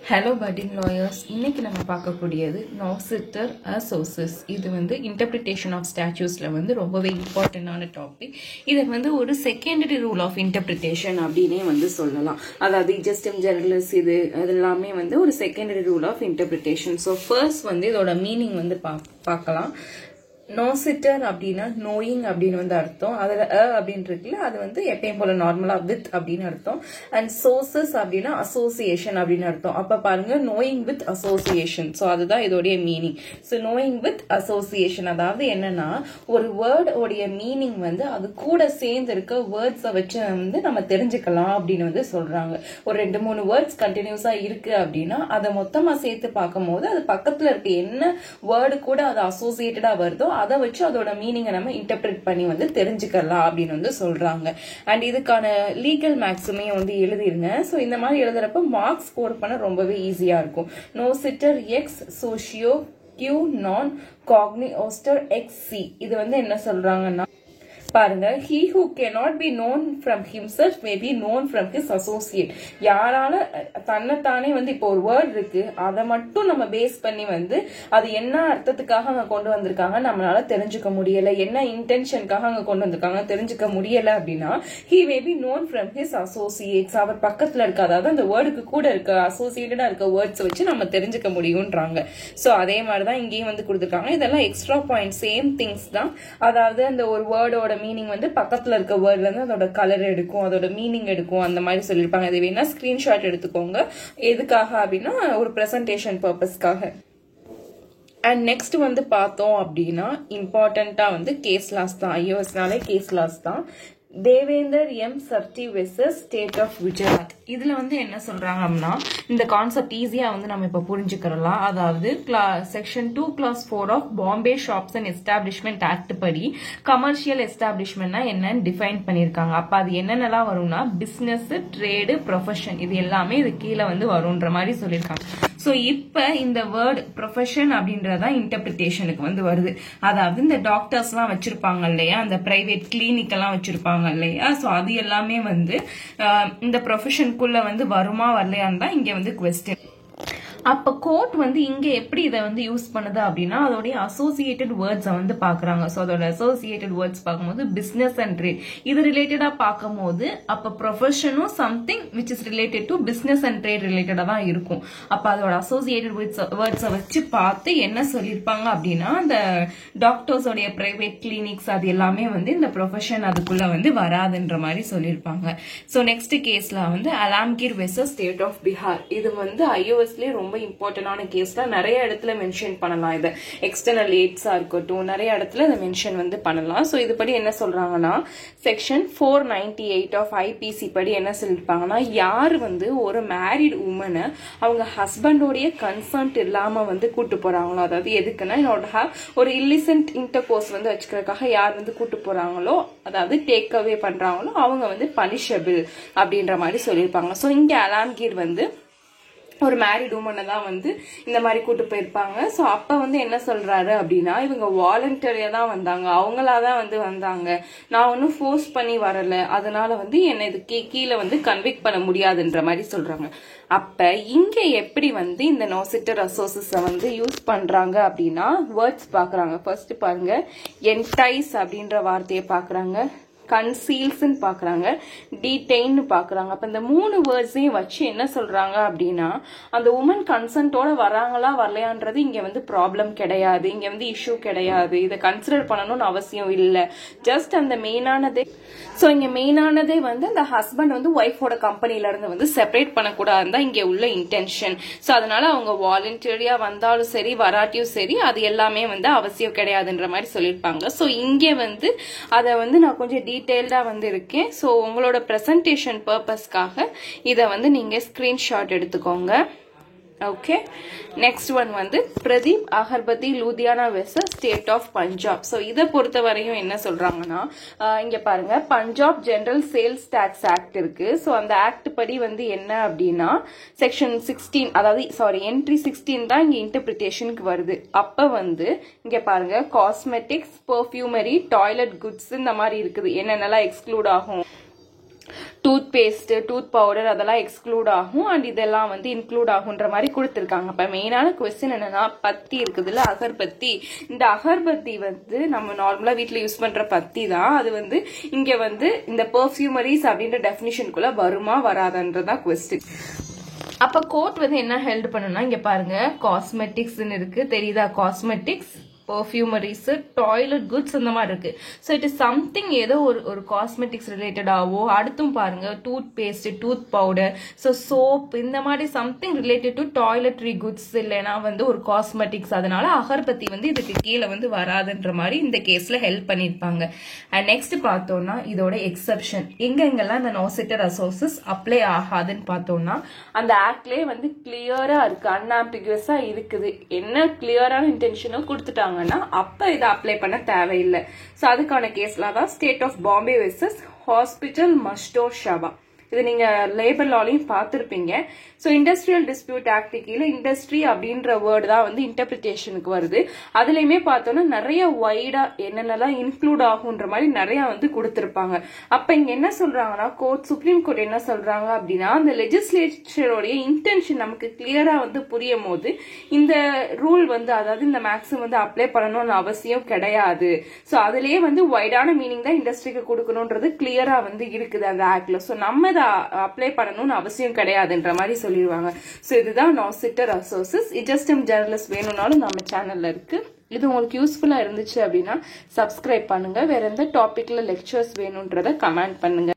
Hello budding lawyers. இன்னைக்கு நம்ம பார்க்கக்கூடியது Nausitter Associates. இது வந்து interpretation of statutesல வந்து ரொம்பவே இம்பார்ட்டன்டான டாபிக். இது வந்து ஒரு செகண்டரி ரூல் ஆஃப் இன்டர்பிரிட்டேஷன் அப்படினே வந்து சொல்லலாம். அதாவது ஜஸ்டிம் ஜெனரலிஸ் இது எல்லாமே வந்து ஒரு secondary rule of interpretation. So first வந்து இதோட மீனிங் வந்து பார்க்கலாம். நோசிட்டர் அப்படின்னா நோயிங் அப்படின்னு வந்து அர்த்தம். அதுல அப்படின்னு இருக்குல்ல, அது வந்து எப்பயும் போல நார்மலா வித் அப்படின்னு அர்த்தம். அண்ட் சோர்சஸ் அப்படின்னா அசோசியேஷன் அப்படின்னு அர்த்தம். அப்ப பாருங்க, நோயிங் வித் அசோசியேஷன். ஸோ அதுதான் இதோடைய meaning. So knowing with association அதாவது என்னன்னா, ஒரு வேர்ட் உடைய மீனிங் வந்து அது கூட சேர்ந்து இருக்க வேர்ட்ஸை வச்சு வந்து நம்ம தெரிஞ்சுக்கலாம் அப்படின்னு வந்து சொல்றாங்க. ஒரு 2-3 வேர்ட்ஸ் கண்டினியூஸா இருக்கு அப்படின்னா அதை மொத்தமா சேர்த்து பார்க்கும் போது அது பக்கத்துல இருக்க என்ன வேர்டு கூட அது அசோசியேட்டடா வருதோ அதை வச்சு அதோட மீனிங்கை நம்ம இன்டர்பிரேட் பண்ணி வந்து தெரிஞ்சுக்கலாம் அப்படின்னு வந்து சொல்றாங்க. அண்ட் இதுக்கான லீகல் மேக்ஸுமே வந்து எழுதிருங்க. ஸோ இந்த மாதிரி எழுதுறப்ப மார்க்ஸ் ஸ்கோர் பண்ண ரொம்பவே ஈஸியா இருக்கும். நோசிட்டர் எக்ஸ் சோஷியோ கியூ நான் காக்னிஓஸ்டர் எக்ஸ் சி. இது வந்து என்ன சொல்றாங்கன்னா பாருங்க, he who cannot be known from himself may be known from his associate. யாரால தன்னைத்தானே வந்து இப்போ ஒரு வேர்ட் இருக்கு, அதை மட்டும் நம்ம பேஸ் பண்ணி வந்து அது என்ன அர்த்தத்துக்காக அங்க கொண்டு வந்திருக்காங்க நம்மளால தெரிஞ்சுக்க முடியல, என்ன இன்டென்ஷனுக்காக அங்க கொண்டு வந்திருக்காங்க தெரிஞ்சுக்க முடியல அப்படின்னா he may be known from his associates. அவர் பக்கத்துல இருக்க, அதாவது அந்த வேர்டுக்கு கூட இருக்க அசோசியேட்டடா இருக்க வேர்ட்ஸ் வச்சு நம்ம தெரிஞ்சுக்க முடியும்ன்றாங்க. சோ அதே மாதிரிதான் இங்கேயும் வந்து கொடுத்துருக்காங்க. இதெல்லாம் எக்ஸ்ட்ரா பாயிண்ட், சேம் திங்ஸ் தான். அதாவது அந்த ஒரு வேர்டோட மீனிங் வந்து பக்கத்துல இருக்க வேர்ட்ல இருந்து அதோட கலர் எடுக்கும், அதோட மீனிங் எடுக்கும், அந்த மாதிரி சொல்லிருப்பாங்க. இது வேணா ஸ்கிரீன்ஷாட் எடுத்துக்கோங்க. எதுக்காக அப்படின்னா ஒரு பிரசன்டேஷன் பர்பஸ்க்காக. அண்ட் நெக்ஸ்ட் வந்து பார்த்தோம் அப்படின்னா இம்பார்ட்டண்டா வந்து கேஸ் லாஸ் தான். ஐஓஎஸ்னாலே கேஸ் லாஸ் தான். Devender M Surti versus state of Gujarat. இதுல வந்து என்ன சொல்றாங்க அப்படின்னா, இந்த கான்செப்ட் ஈஸியா வந்து நம்ம இப்ப புரிஞ்சுக்கிறலாம். அதாவது section 2 clause 4 of Bombay shops and establishment act படி கமர்ஷியல் எஸ்டாப்ளிஷ்மெண்ட்னா என்னன்னு டிஃபைன் பண்ணிருக்காங்க. அப்ப அது என்னென்னலாம் வரும்னா பிசினஸ், ட்ரேடு, ப்ரொஃபஷன், இது எல்லாமே இது கீழே வந்து வரும்ன்ற மாதிரி சொல்லியிருக்காங்க. சோ இப்ப இந்த வேர்டு ப்ரொஃபஷன் அப்படின்றதா இன்டர்பிரிட்டேஷனுக்கு வந்து வருது. அதாவது இந்த டாக்டர்ஸ் எல்லாம் வச்சிருப்பாங்க இல்லையா, அந்த பிரைவேட் கிளினிக் எல்லாம் வச்சிருப்பாங்க இல்லையா, சோ அது எல்லாமே வந்து இந்த ப்ரொஃபஷனுக்குள்ள வந்து வருமா வரலையான்னு தான் இங்க வந்து குவெஸ்டின். அப்ப கோர்ட் வந்து இங்க எப்படி இதை வந்து யூஸ் பண்ணுது அப்படின்னா, அதோடைய அசோசியேட்டட் வேர்ட்ஸை வந்து பாக்குறாங்க. சோ அதோட அசோசியேட்டட் வேர்ட்ஸ் பார்க்கும்போது பிசினஸ் அண்ட் ட்ரேட் இது ரிலேட்டடா பார்க்கும்போது அப்ப ப்ரொஃபஷனும் something which is related to business and trade ரிலேட்டடா தான் இருக்கும். அப்ப அதோட அசோசியேட்டட் வேர்ட்ஸை வச்சு பார்த்து என்ன சொல்லியிருப்பாங்க அப்படின்னா, அந்த டாக்டர்ஸோடைய பிரைவேட் கிளினிக்ஸ் அது எல்லாமே வந்து இந்த ப்ரொஃபஷன் அதுக்குள்ள வந்து வராதுன்ற மாதிரி சொல்லியிருப்பாங்க. சோ நெக்ஸ்ட் கேஸ்ல வந்து அலாம்கீர் வெர்சஸ் ஸ்டேட் ஆஃப் பீகார். இது வந்து ஐஓஎஸ்லயே ரொம்ப இம்பார்ட்டன்டான கேஸ்ல நிறைய இடத்துல மென்ஷன் பண்ணலாம். இது எக்ஸ்டர்னல் எய்ட்ஸா இருக்கட்டும், நிறைய இடத்துல இதை மென்ஷன் வந்து பண்ணலாம். சோ இதுபடி என்ன சொல்றாங்கன்னா, செக்ஷன் 498 ஆஃப் ஐபிசி படி என்ன சொல்லிருப்பாங்கன்னா, யார் வந்து ஒரு மேரிட் உமனை அவங்க ஹஸ்பண்டோடைய கன்சர்ன்ட் இல்லாம வந்து கூட்டு போறாங்களோ, அதாவது எதுக்குன்னா என்னோட ஒரு இல்லிசென்ட் இன்டர்கோர்ஸ் வந்து வச்சுக்கிறதுக்காக யார் வந்து கூட்டு போறாங்களோ, அதாவது டேக் அவே பண்றாங்களோ அவங்க வந்து பனிஷபிள் அப்படின்ற மாதிரி சொல்லியிருப்பாங்க. சோ இங்க அலாம்கீர் வந்து ஒரு மேரிட் உமனை தான் வந்து இந்த மாதிரி கூட்டு போயிருப்பாங்க. ஸோ அப்ப வந்து என்ன சொல்றாரு அப்படின்னா, இவங்க வாலண்டரியா தான் வந்தாங்க, அவங்களாதான் வந்து வந்தாங்க, நான் ஒன்னும் ஃபோர்ஸ் பண்ணி வரல, அதனால வந்து என்னை இது கீழே வந்து கன்விக்ட் பண்ண முடியாதுன்ற மாதிரி சொல்றாங்க. அப்ப இங்க எப்படி வந்து இந்த நோசிட்டர் அசோசியஸை வந்து யூஸ் பண்றாங்க அப்படின்னா, வேர்ட்ஸ் பாக்குறாங்க. ஃபர்ஸ்ட் பாருங்க, என்டைஸ் அப்படின்ற வார்த்தையை பாக்குறாங்க, கன்சீல்ஸ் பாக்குறாங்க, டீடைன் பாக்குறாங்க. அப்ப இந்த 3 வேர்ட்ஸையும் வச்சு என்ன சொல்றாங்க அப்படின்னா, அந்த உமன் கன்சென்ட்டோட வராங்களா வரலையான்றது இங்க வந்து ப்ராப்ளம் கிடையாது, இங்க வந்து இஷ்யூ கிடையாது, இதை கன்சிடர் பண்ணணும்னு அவசியம் இல்லை. ஜஸ்ட் அந்த மெயினானதே, சோ இங்க மெயினானதே வந்து அந்த ஹஸ்பண்ட் வந்து ஒய்ஃபோட கம்பெனில இருந்து வந்து செப்பரேட் பண்ணக்கூடாதுன்னு தான் இங்க உள்ள இன்டென்ஷன். சோ அதனால அவங்க வாலண்டரியா வந்தாலும் சரி வராட்டியும் சரி அது எல்லாமே வந்து அவசியம் கிடையாதுன்ற மாதிரி சொல்லியிருப்பாங்க. சோ இங்க வந்து அதை வந்து நான் கொஞ்சம் டீடைல்டா வந்து இருக்கேன். சோ உங்களோட பிரசன்டேஷன் பர்பஸ்க்காக இதை வந்து நீங்க ஸ்கிரீன்ஷாட் எடுத்துக்கோங்க. ஓகே, நெக்ஸ்ட் ஒன் வந்து Pradeep Agarbatti Ludhiana versus state of Punjab. So இதை பொறுத்த வரையும் என்ன சொல்றாங்கன்னா, இங்க பாருங்க, Punjab general sales tax act இருக்கு. ஸோ அந்த ஆக்ட் படி வந்து என்ன அப்படின்னா, செக்ஷன் 16 அதாவது என்ட்ரி 16 தான் இங்க இன்டர்பிரிட்டேஷனுக்கு வருது. அப்ப வந்து இங்க பாருங்க, காஸ்மெட்டிக்ஸ், பெர்ஃபியூமரி, டாய்லெட் குட்ஸ் இந்த மாதிரி இருக்குது, என்னென்னலாம் எக்ஸ்க்ளூட் ஆகும். டூத் பேஸ்ட் டூத் பவுடர் அதெல்லாம் எக்ஸ்க்ளூட் ஆகும் அண்ட் இதெல்லாம் வந்து இன்க்ளூட் ஆகுன்ற மாதிரி கொடுத்துருக்காங்க. இப்போ மெயினான கொஸ்டின் என்னன்னா பத்தி இருக்குதுல்ல, அகர்பத்தி. இந்த அகர்பத்தி வந்து நம்ம நார்மலா வீட்டில் யூஸ் பண்ற பத்தி தான். அது வந்து இங்க வந்து இந்த பெர்ஃப்யூமரிஸ் அப்படின்ற டெஃபினிஷனுக்குள்ள வருமா வராதுன்றதான் கொஸ்டின். அப்ப கோட் வந்து என்ன ஹெல்ப் பண்ணுனா, இங்க பாருங்க காஸ்மெட்டிக்ஸ்ன்னு இருக்கு, தெரியுதா? காஸ்மெட்டிக்ஸ், பர்ஃப்யூமரிஸ், டாய்லெட் குட்ஸ் அந்த மாதிரி இருக்கு. ஸோ இட் இஸ் சம்திங் ஏதோ ஒரு காஸ்மெட்டிக்ஸ் ரிலேட்டடாவோ, அடுத்தும் பாருங்க toothpaste tooth powder, so soap, இந்த மாதிரி something related to toiletry goods இல்லைன்னா வந்து ஒரு காஸ்மெட்டிக்ஸ். அதனால அகர்பத்தி வந்து இதுக்கு கீழே வந்து வராதுன்ற மாதிரி இந்த கேஸ்ல ஹெல்ப் பண்ணிருப்பாங்க. அண்ட் நெக்ஸ்ட் பார்த்தோம்னா இதோட எக்ஸப்ஷன் எங்கெங்கெல்லாம் இந்த நாசிட்டர் அசோசஸ் அப்ளை ஆகாதுன்னு பார்த்தோம்னா, அந்த ஆக்ட்லேயே வந்து கிளியரா இருக்கு, அன்ஆம்பிகுவஸா இருக்குது. என்ன கிளியரான இன்டென்ஷனோ கொடுத்துட்டாங்க, அப்ப இதை அப்ளை பண்ண தேவையில்லை. சோ அதுக்கான கேஸ்ல தான் state of Bombay versus hospital Mazdoor Sabha. இது நீங்க லேபர் லாலையும் பார்த்திருப்பீங்க. ஸோ இண்டஸ்ட்ரியல் டிஸ்பியூட் ஆக்ட் கீழே இண்டஸ்ட்ரி அப்படின்ற வேர்டு தான் வந்து இன்டர்பிரிட்டேஷனுக்கு வருது. அதுலயுமே பார்த்தோம்னா நிறைய வைடா என்னென்னலாம் இன்க்ளூட் ஆகுன்ற மாதிரி நிறைய வந்து கொடுத்திருப்பாங்க. அப்ப இங்க என்ன சொல்றாங்கன்னா, சுப்ரீம் கோர்ட் என்ன சொல்றாங்க அப்படின்னா, அந்த லெஜிஸ்லேச்சரோடைய இன்டென்ஷன் நமக்கு கிளியரா வந்து புரியும் போது இந்த ரூல் வந்து, அதாவது இந்த மேக்ஸிமம் வந்து அப்ளை பண்ணணும்னு அவசியம் கிடையாது. ஸோ அதுலயே வந்து வைடான மீனிங் தான் இண்டஸ்ட்ரிக்கு கொடுக்கணும்ன்றது கிளியரா வந்து இருக்குது அந்த ஆக்ட்ல. ஸோ நம்ம இதை அப்ளை பண்ணணும்னு அவசியம் கிடையாதுன்ற மாதிரி சொல்லிடுவாங்க. ஸோ இதுதான் நாசிட்டர் அசோசஸ். இஜஸ்டம் ஜெர்னலிஸ்ட் வேணும்னாலும் நம்ம சேனல்ல இருக்கு. இது உங்களுக்கு யூஸ்ஃபுல்லா இருந்துச்சு அப்படின்னா சப்ஸ்கிரைப் பண்ணுங்க. வேற எந்த டாபிக்ல லெக்சர்ஸ் வேணும்ன்றத கமெண்ட் பண்ணுங்க.